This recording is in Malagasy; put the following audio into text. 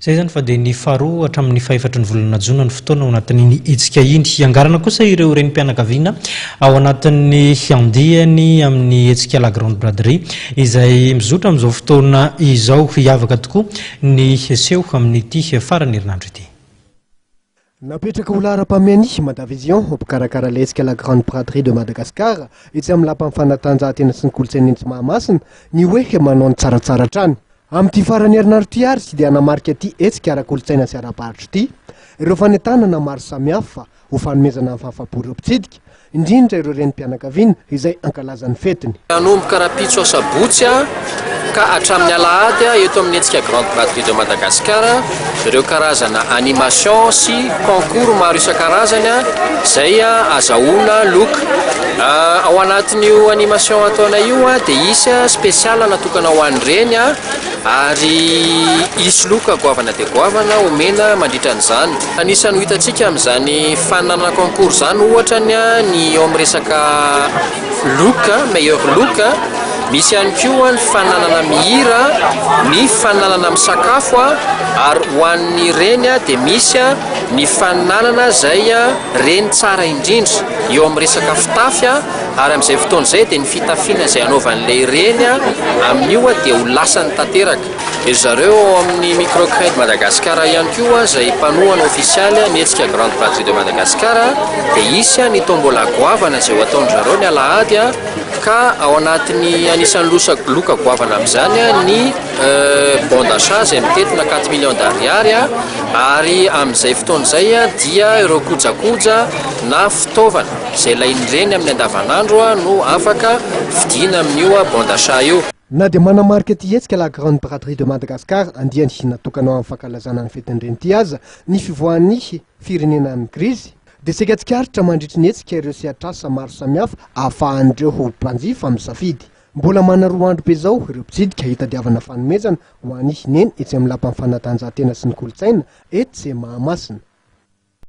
Zay zany fa dia ny faharoa hatramin'ny fahaefatra ny volana jona ny fotoana ao anatin'ny hetsika iny. Iangarana kosa ireo renim-pianakaviana ao anatin'ny andihany amin'ny hetsika la grande braderie izay mizotra amin'izao fotoana izao. Hiavaka tokoa ny seho amin'ity farany herinandro ity. Napetraka ho lara-pamiany Madavision mpikarakara letsika la grande braderie de Madagascar itsy amin'ny lapan'ny fanatanjahantena sy ny kolontsaina eny Mahamasina ny hoe manao ny tsaratsara hatrany. Amin'ity farany herinandro ity ary tsy dia namarika ity hetsika ara-kolontsaina sy ara-barotra ity ireo fanentanana maro samihafa ho fanomezana amin'ny fahafapo ireo mpitsidika, indrindra ireo renim-pianakaviana izay ankalazan'ny fetiny. Nanomboka rapitso sabotsy ka hatramin'ny alahady eto amin'ny hetsika grande braderie de Madagascar ireo karazana animation sy concours maro isan-karazany izay azahoana loka. Ao anatin'io animation ataona io dia isy spécial natokana ho an'ireny ary isy loka goavana dia goavana omena mandritra an'izany. Anisany ho hitantsika amin'izany fananana concours izany ohatra ny eo amin'ny resaka loka, meilleur loka. Misy ihany koa ny fananana mihira, ny fananana misakafo ary ho an'ny reny dia misy ny fananana izay reny tsara indrindra eo amin'ny resaka fitafy ary amin'izay fotoana izay dia ny fitafiana izay anaovan'ilay reny amin'io dia ho lasany tanteraka. Izy zareo amin'ny microcrédit Madagascar ihany koa izay mpanohana ofisialy ny hetsika grande braderie de Madagascar dia isy ny tombola goavana izay ho ataon'zareo ny alahady ka ao anatin'ny anisan'ny loka goavana amin'izany ny bon d'achat izay mitetina 4 millions d'ariary ary amin'izay fotoana izay dia ireo kojakoja na fitaovana izay ilain'ireny amin'ny andavanandro no afaka vidiana amin'io bon d'achat io. Na dia manamarika ity hetsika la grande braderie de Madagascar andiany natokana amin'ny fankalazana ny fetin'ireny ity aza ny fivoahan'ny firenena amin'ny krizy dia sika tsikaritra mandritry ny hetsika ireo sehatrasa maro samihafa ahafahan'ireo ho mpanjifa amin'ny safidy. Mbola mana 2 andro be zao ireo mpitsidika hitadiavana fanomezana ho an'ny neny etsy amin'ny lapan'ny fanatanjahantena sy ny kolontsaina etsy Mahamasina.